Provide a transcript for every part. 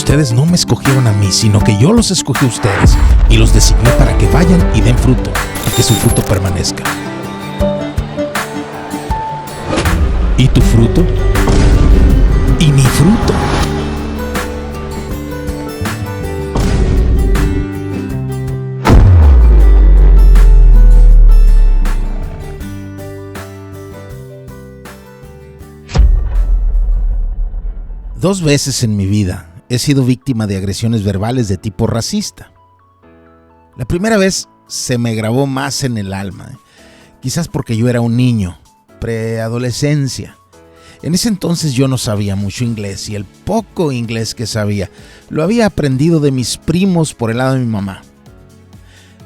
Ustedes no me escogieron a mí, sino que yo los escogí a ustedes y los designé para que vayan y den fruto y que su fruto permanezca. ¿Y tu fruto? ¿Y mi fruto? Dos veces en mi vida he sido víctima de agresiones verbales de tipo racista. La primera vez se me grabó más en el alma, quizás porque yo era un niño, preadolescencia. En ese entonces yo no sabía mucho inglés y el poco inglés que sabía lo había aprendido de mis primos por el lado de mi mamá.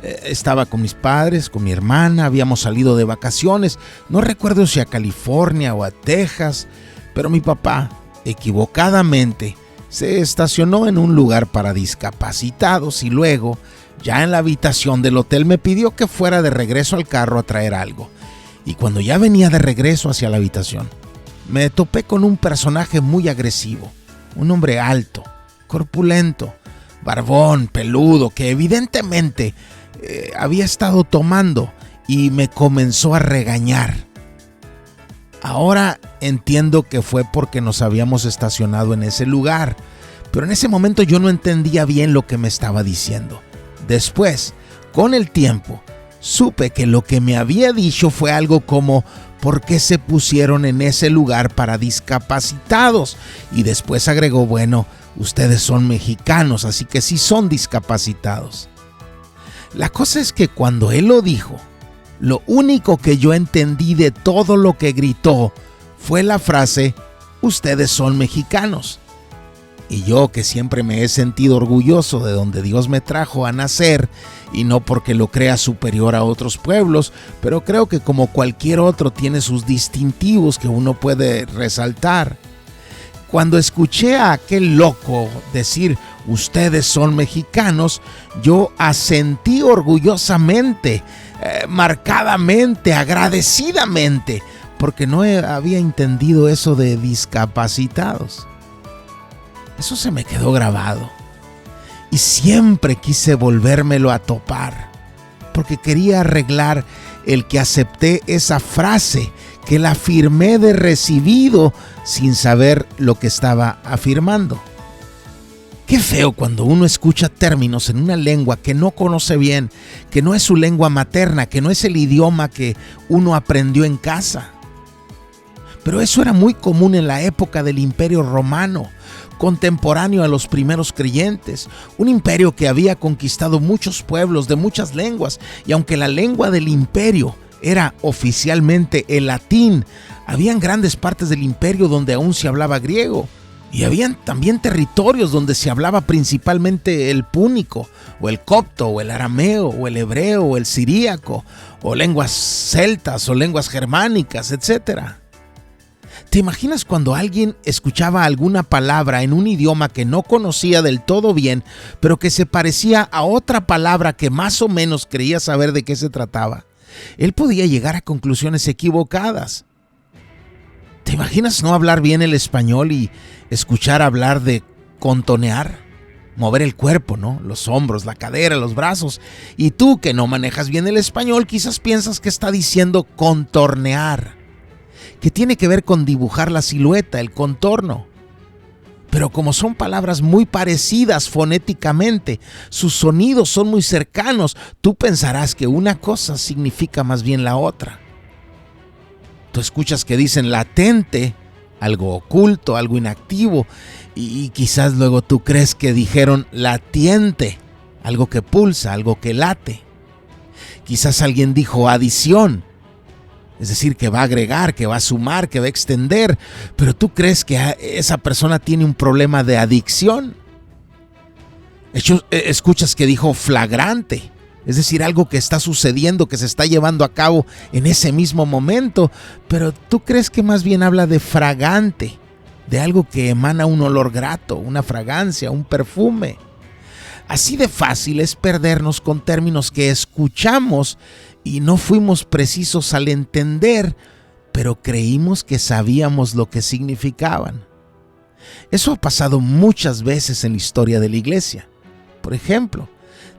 Estaba con mis padres, con mi hermana, habíamos salido de vacaciones, no recuerdo si a California o a Texas, pero mi papá, equivocadamente, se estacionó en un lugar para discapacitados y luego, ya en la habitación del hotel, me pidió que fuera de regreso al carro a traer algo. Y cuando ya venía de regreso hacia la habitación, me topé con un personaje muy agresivo, un hombre alto, corpulento, barbón, peludo, que evidentemente había estado tomando y me comenzó a regañar. Ahora entiendo que fue porque nos habíamos estacionado en ese lugar, pero en ese momento yo no entendía bien lo que me estaba diciendo. Después, con el tiempo, supe que lo que me había dicho fue algo como ¿por qué se pusieron en ese lugar para discapacitados? Y después agregó, bueno, ustedes son mexicanos, así que sí son discapacitados. La cosa es que cuando él lo dijo, lo único que yo entendí de todo lo que gritó fue la frase, ustedes son mexicanos. Y yo, que siempre me he sentido orgulloso de donde Dios me trajo a nacer, y no porque lo crea superior a otros pueblos, pero creo que como cualquier otro tiene sus distintivos que uno puede resaltar. Cuando escuché a aquel loco decir, ustedes son mexicanos, yo asentí orgullosamente, marcadamente, agradecidamente, porque no había entendido eso de discapacitados. Eso se me quedó grabado y siempre quise volvérmelo a topar, porque quería arreglar el que acepté esa frase, que la afirmé de recibido sin saber lo que estaba afirmando. Qué feo cuando uno escucha términos en una lengua que no conoce bien, que no es su lengua materna, que no es el idioma que uno aprendió en casa. Pero eso era muy común en la época del Imperio Romano, contemporáneo a los primeros creyentes, un imperio que había conquistado muchos pueblos de muchas lenguas, y aunque la lengua del imperio era oficialmente el latín, habían grandes partes del imperio donde aún se hablaba griego. Y habían también territorios donde se hablaba principalmente el púnico, o el copto, o el arameo, o el hebreo, o el siríaco, o lenguas celtas, o lenguas germánicas, etc. ¿Te imaginas cuando alguien escuchaba alguna palabra en un idioma que no conocía del todo bien, pero que se parecía a otra palabra que más o menos creía saber de qué se trataba? Él podía llegar a conclusiones equivocadas. ¿Te imaginas no hablar bien el español y escuchar hablar de contonear? Mover el cuerpo, ¿no? Los hombros, la cadera, los brazos. Y tú, que no manejas bien el español, quizás piensas que está diciendo contornear, que tiene que ver con dibujar la silueta, el contorno. Pero como son palabras muy parecidas fonéticamente, sus sonidos son muy cercanos, tú pensarás que una cosa significa más bien la otra. Tú escuchas que dicen latente, algo oculto, algo inactivo, y quizás luego tú crees que dijeron latiente, algo que pulsa, algo que late. Quizás alguien dijo adición, es decir, que va a agregar, que va a sumar, que va a extender, pero tú crees que esa persona tiene un problema de adicción. Escuchas que dijo flagrante, es decir, algo que está sucediendo, que se está llevando a cabo en ese mismo momento, pero tú crees que más bien habla de fragante, de algo que emana un olor grato, una fragancia, un perfume. Así de fácil es perdernos con términos que escuchamos y no fuimos precisos al entender, pero creímos que sabíamos lo que significaban. Eso ha pasado muchas veces en la historia de la iglesia. Por ejemplo,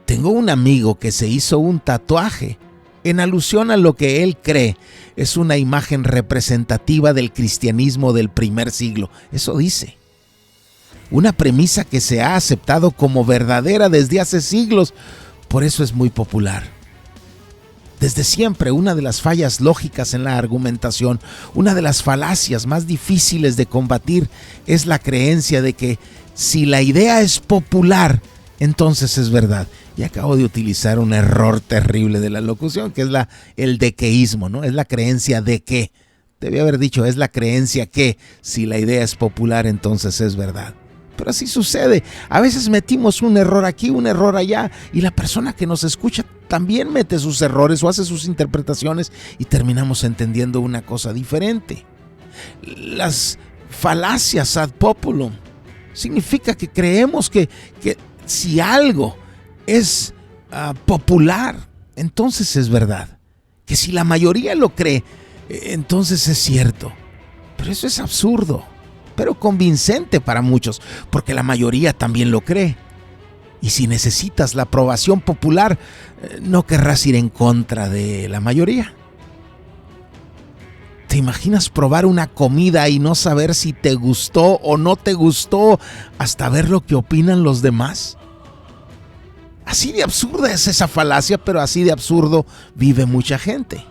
tengo un amigo que se hizo un tatuaje en alusión a lo que él cree es una imagen representativa del cristianismo del primer siglo. Eso dice. Una premisa que se ha aceptado como verdadera desde hace siglos, por eso es muy popular. Desde siempre, una de las fallas lógicas en la argumentación, una de las falacias más difíciles de combatir, es la creencia de que si la idea es popular, entonces es verdad. Y acabo de utilizar un error terrible de la locución, que es el dequeísmo, ¿no? Es la creencia de que. Debí haber dicho, es la creencia que si la idea es popular, entonces es verdad. Pero así sucede. A veces metimos un error aquí, un error allá, y la persona que nos escucha también mete sus errores o hace sus interpretaciones y terminamos entendiendo una cosa diferente. Las falacias ad populum significa que creemos que si algo es popular, entonces es verdad. Que si la mayoría lo cree, entonces es cierto. Pero eso es absurdo, pero convincente para muchos, porque la mayoría también lo cree. Y si necesitas la aprobación popular, no querrás ir en contra de la mayoría. ¿Te imaginas probar una comida y no saber si te gustó o no te gustó hasta ver lo que opinan los demás? Así de absurda es esa falacia, pero así de absurdo vive mucha gente.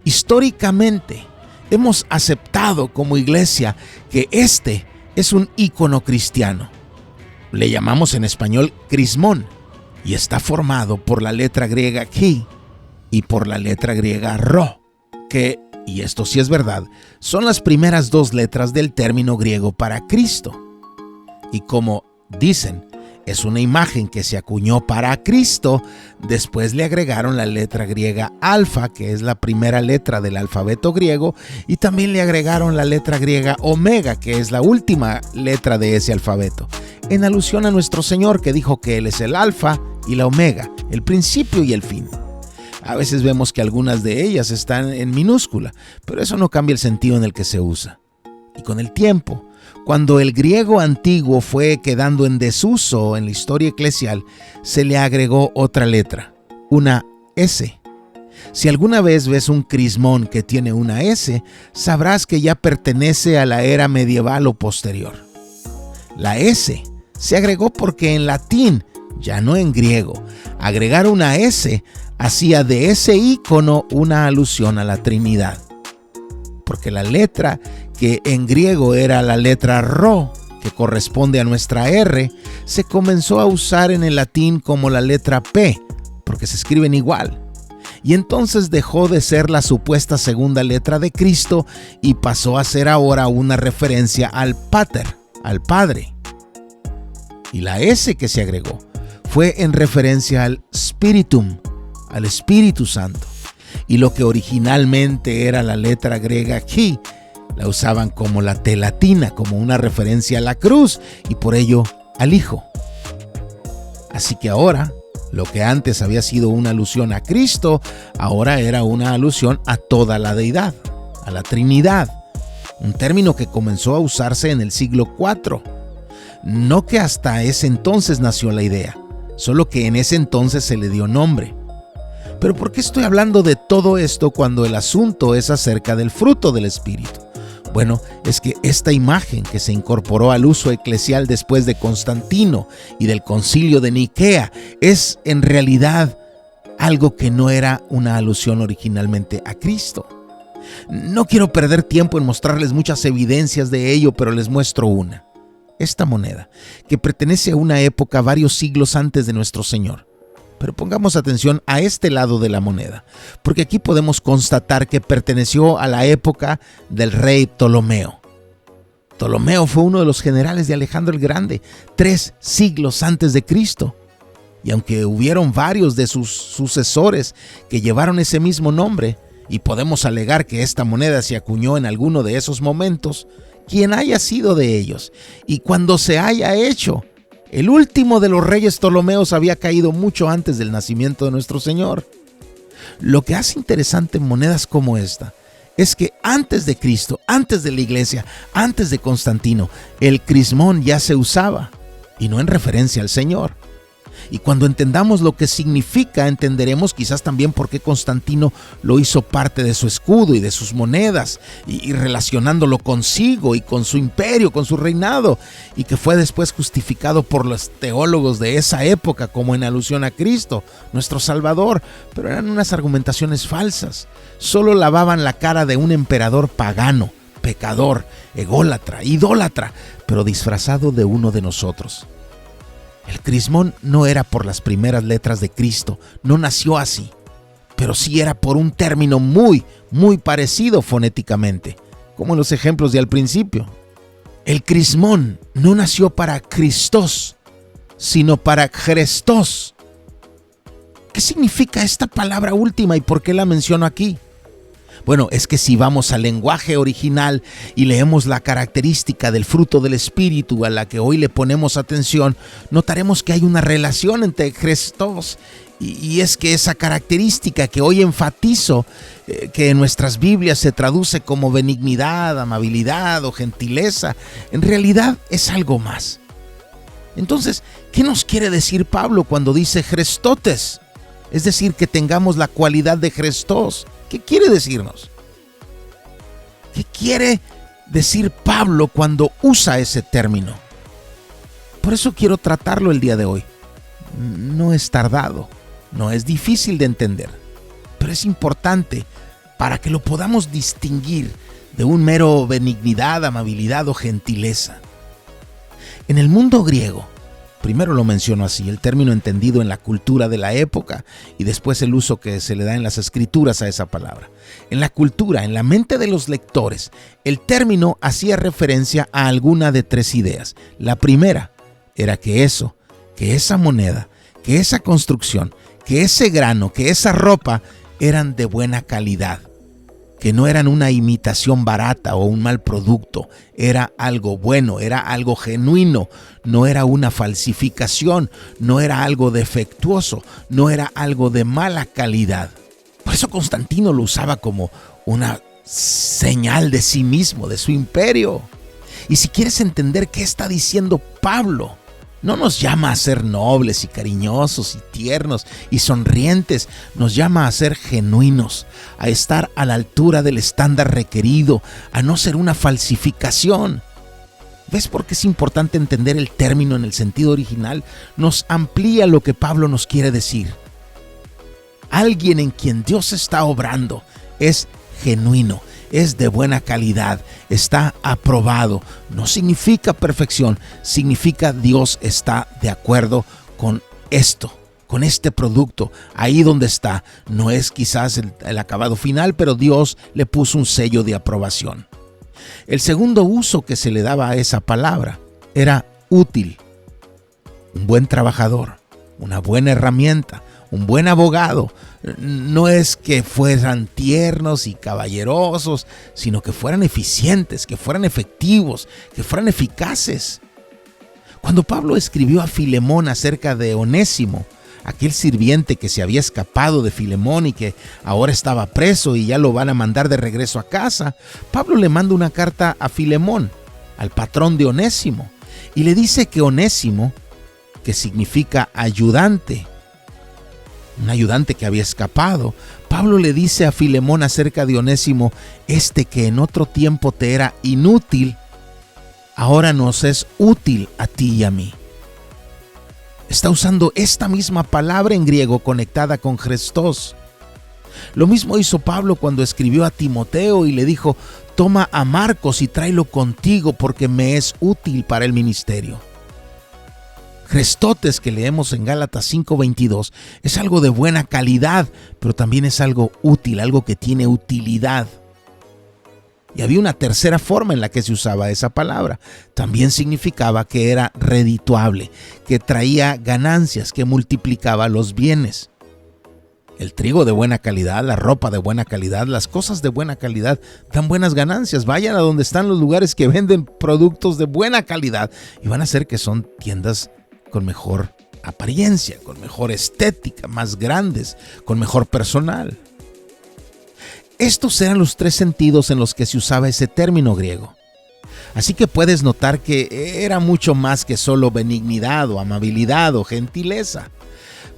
Históricamente, hemos aceptado como iglesia que este es un ícono cristiano. Le llamamos en español crismón y está formado por la letra griega chi y por la letra griega rho, que, y esto sí es verdad, son las primeras dos letras del término griego para Cristo. Y como dicen, es una imagen que se acuñó para Cristo, después le agregaron la letra griega alfa, que es la primera letra del alfabeto griego, y también le agregaron la letra griega omega, que es la última letra de ese alfabeto, en alusión a nuestro Señor, que dijo que Él es el alfa y la omega, el principio y el fin. A veces vemos que algunas de ellas están en minúscula, pero eso no cambia el sentido en el que se usa. Y con el tiempo, cuando el griego antiguo fue quedando en desuso en la historia eclesial, se le agregó otra letra, una S. Si alguna vez ves un crismón que tiene una S, sabrás que ya pertenece a la era medieval o posterior. La S se agregó porque en latín, ya no en griego, agregar una S hacía de ese ícono una alusión a la Trinidad. Porque la letra que en griego era la letra rho, que corresponde a nuestra R, se comenzó a usar en el latín como la letra P, porque se escriben igual. Y entonces dejó de ser la supuesta segunda letra de Cristo y pasó a ser ahora una referencia al Pater, al Padre. Y la S que se agregó fue en referencia al Spiritum, al Espíritu Santo. Y lo que originalmente era la letra griega chi, la usaban como la T latina, como una referencia a la cruz y por ello al Hijo. Así que ahora, lo que antes había sido una alusión a Cristo, ahora era una alusión a toda la deidad, a la Trinidad. Un término que comenzó a usarse en el siglo IV. No que hasta ese entonces nació la idea, solo que en ese entonces se le dio nombre. Pero ¿por qué estoy hablando de todo esto cuando el asunto es acerca del fruto del Espíritu? Bueno, es que esta imagen que se incorporó al uso eclesial después de Constantino y del Concilio de Nicea es en realidad algo que no era una alusión originalmente a Cristo. No quiero perder tiempo en mostrarles muchas evidencias de ello, pero les muestro una. Esta moneda, que pertenece a una época varios siglos antes de nuestro Señor. Pero pongamos atención a este lado de la moneda, porque aquí podemos constatar que perteneció a la época del rey Ptolomeo. Ptolomeo fue uno de los generales de Alejandro el Grande, 3 siglos antes de Cristo. Y aunque hubieron varios de sus sucesores que llevaron ese mismo nombre, y podemos alegar que esta moneda se acuñó en alguno de esos momentos, quien haya sido de ellos, y cuando se haya hecho, el último de los reyes Ptolomeos había caído mucho antes del nacimiento de nuestro Señor. Lo que hace interesante en monedas como esta es que antes de Cristo, antes de la iglesia, antes de Constantino, el crismón ya se usaba, y no en referencia al Señor. Y cuando entendamos lo que significa, entenderemos quizás también por qué Constantino lo hizo parte de su escudo y de sus monedas, y relacionándolo consigo y con su imperio, con su reinado, y que fue después justificado por los teólogos de esa época como en alusión a Cristo, nuestro Salvador. Pero eran unas argumentaciones falsas. Solo lavaban la cara de un emperador pagano, pecador, ególatra, idólatra, pero disfrazado de uno de nosotros. El crismón no era por las primeras letras de Cristo, no nació así, pero sí era por un término muy parecido fonéticamente, como en los ejemplos de al principio. El crismón no nació para Christos, sino para Chrestos. ¿Qué significa esta palabra última y por qué la menciono aquí? Bueno, es que si vamos al lenguaje original y leemos la característica del fruto del Espíritu a la que hoy le ponemos atención, notaremos que hay una relación entre Christos y es que esa característica que hoy enfatizo, que en nuestras Biblias se traduce como benignidad, amabilidad o gentileza, en realidad es algo más. Entonces, ¿qué nos quiere decir Pablo cuando dice Christotes? Es decir, que tengamos la cualidad de Christos. ¿Qué quiere decirnos? ¿Qué quiere decir Pablo cuando usa ese término? Por eso quiero tratarlo el día de hoy. No es tardado, no es difícil de entender, pero es importante para que lo podamos distinguir de un mero benignidad, amabilidad o gentileza. En el mundo griego, primero lo menciono así, el término entendido en la cultura de la época y después el uso que se le da en las escrituras a esa palabra. En la cultura, en la mente de los lectores, el término hacía referencia a alguna de tres ideas. La primera era que esa moneda, que esa construcción, que ese grano, que esa ropa eran de buena calidad, que no eran una imitación barata o un mal producto, era algo bueno, era algo genuino, no era una falsificación, no era algo defectuoso, no era algo de mala calidad. Por eso Constantino lo usaba como una señal de sí mismo, de su imperio. Y si quieres entender qué está diciendo Pablo, no nos llama a ser nobles y cariñosos y tiernos y sonrientes, nos llama a ser genuinos, a estar a la altura del estándar requerido, a no ser una falsificación. ¿Ves por qué es importante entender el término en el sentido original? Nos amplía lo que Pablo nos quiere decir. Alguien en quien Dios está obrando es genuino, es de buena calidad, está aprobado. No significa perfección, significa Dios está de acuerdo con esto, con este producto. Ahí donde está, no es quizás el acabado final, pero Dios le puso un sello de aprobación. El segundo uso que se le daba a esa palabra era útil. Un buen trabajador, una buena herramienta, un buen abogado. No es que fueran tiernos y caballerosos, sino que fueran eficientes, que fueran efectivos, que fueran eficaces. Cuando Pablo escribió a Filemón acerca de Onésimo, aquel sirviente que se había escapado de Filemón y que ahora estaba preso y ya lo van a mandar de regreso a casa, Pablo le manda una carta a Filemón, al patrón de Onésimo, y le dice que Onésimo, que significa ayudante, un ayudante que había escapado, Pablo le dice a Filemón acerca de Onésimo, que en otro tiempo te era inútil, ahora nos es útil a ti y a mí. Está usando esta misma palabra en griego conectada con Christos. Lo mismo hizo Pablo cuando escribió a Timoteo y le dijo, toma a Marcos y tráelo contigo porque me es útil para el ministerio. Christotes, que leemos en Gálatas 5:22, es algo de buena calidad, pero también es algo útil, algo que tiene utilidad. Y había una tercera forma en la que se usaba esa palabra. También significaba que era redituable, que traía ganancias, que multiplicaba los bienes. El trigo de buena calidad, la ropa de buena calidad, las cosas de buena calidad dan buenas ganancias. Vayan a donde están los lugares que venden productos de buena calidad y van a ser que son tiendas con mejor apariencia, con mejor estética, más grandes, con mejor personal. Estos eran los tres sentidos en los que se usaba ese término griego. Así que puedes notar que era mucho más que solo benignidad o amabilidad o gentileza.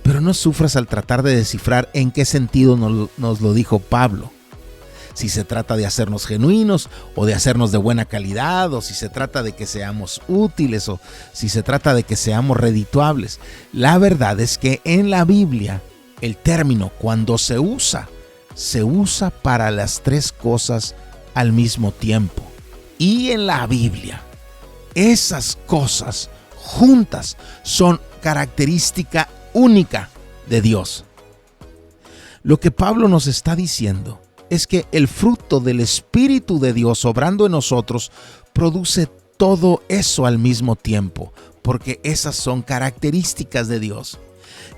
Pero no sufras al tratar de descifrar en qué sentido nos lo dijo Pablo. Si se trata de hacernos genuinos o de hacernos de buena calidad, o si se trata de que seamos útiles o si se trata de que seamos redituables. La verdad es que en la Biblia el término cuando se usa para las tres cosas al mismo tiempo. Y en la Biblia esas cosas juntas son característica única de Dios. Lo que Pablo nos está diciendo es que el fruto del Espíritu de Dios obrando en nosotros produce todo eso al mismo tiempo, porque esas son características de Dios.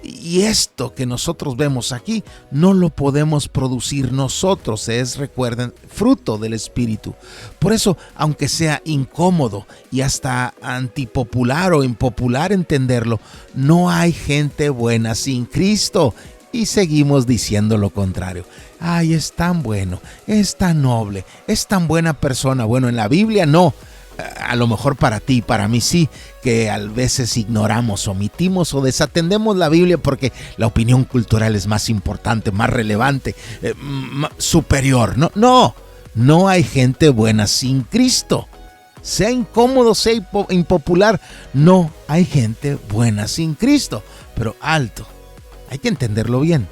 Y esto que nosotros vemos aquí no lo podemos producir nosotros, recuerden, fruto del Espíritu. Por eso, aunque sea incómodo y hasta antipopular o impopular entenderlo, no hay gente buena sin Cristo. Y seguimos diciendo lo contrario. Ay, es tan bueno, es tan noble, es tan buena persona. Bueno, en la Biblia no. A lo mejor para ti, para mí sí, que a veces ignoramos, omitimos o desatendemos la Biblia porque la opinión cultural es más importante, más relevante, superior. No hay gente buena sin Cristo. Sea incómodo, sea impopular, no hay gente buena sin Cristo. Pero alto, hay que entenderlo bien.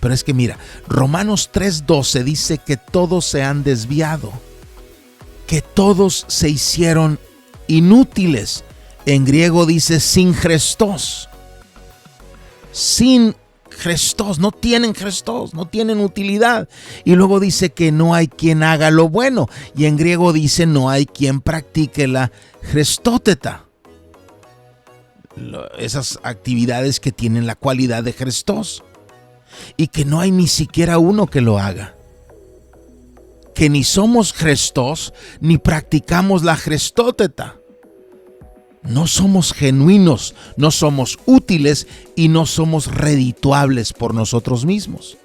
Pero es que mira, Romanos 3:12 dice que todos se han desviado, que todos se hicieron inútiles. En griego dice sin Christos. Sin Christos, no tienen Christos, no tienen utilidad. Y luego dice que no hay quien haga lo bueno. Y en griego dice no hay quien practique la Christoteta. Esas actividades que tienen la cualidad de Christos. Y que no hay ni siquiera uno que lo haga. Que ni somos Christos, ni practicamos la Christoteta. No somos genuinos, no somos útiles y no somos redituables por nosotros mismos.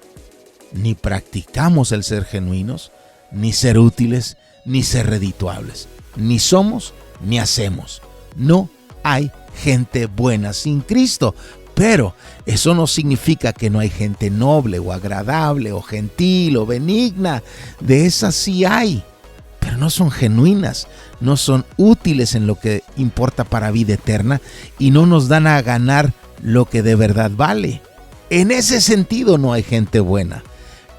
Ni practicamos el ser genuinos, ni ser útiles, ni ser redituables. Ni somos, ni hacemos. No hay gente buena sin Cristo. Pero eso no significa que no hay gente noble o agradable o gentil o benigna. De esas sí hay, pero no son genuinas, no son útiles en lo que importa para vida eterna y no nos dan a ganar lo que de verdad vale. En ese sentido no hay gente buena.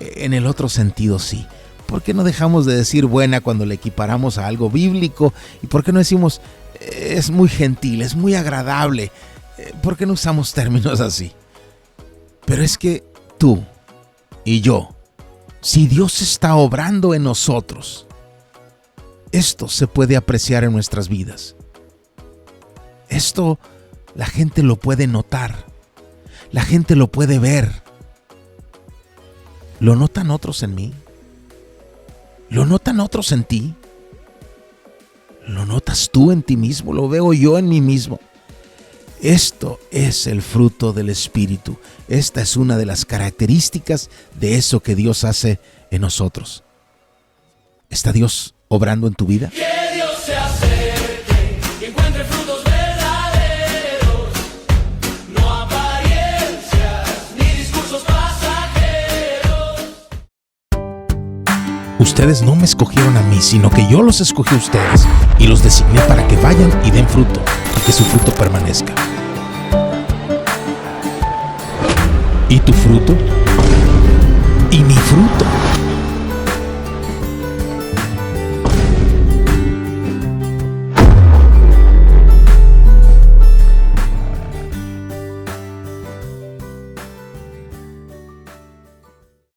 En el otro sentido sí. ¿Por qué no dejamos de decir buena cuando le equiparamos a algo bíblico? ¿Y por qué no decimos es muy gentil, es muy agradable? ¿Por qué no usamos términos así? Pero es que tú y yo, si Dios está obrando en nosotros, esto se puede apreciar en nuestras vidas. Esto la gente lo puede notar, la gente lo puede ver. ¿Lo notan otros en mí? ¿Lo notan otros en ti? ¿Lo notas tú en ti mismo? ¿Lo veo yo en mí mismo? Esto es el fruto del Espíritu. Esta es una de las características de eso que Dios hace en nosotros. ¿Está Dios obrando en tu vida? Que Dios se acerque y encuentre frutos verdaderos, no apariencias ni discursos pasajeros. Ustedes no me escogieron a mí, sino que yo los escogí a ustedes y los designé para que vayan y den fruto y que su fruto permanezca. ¿Y tu fruto? ¿Y mi fruto?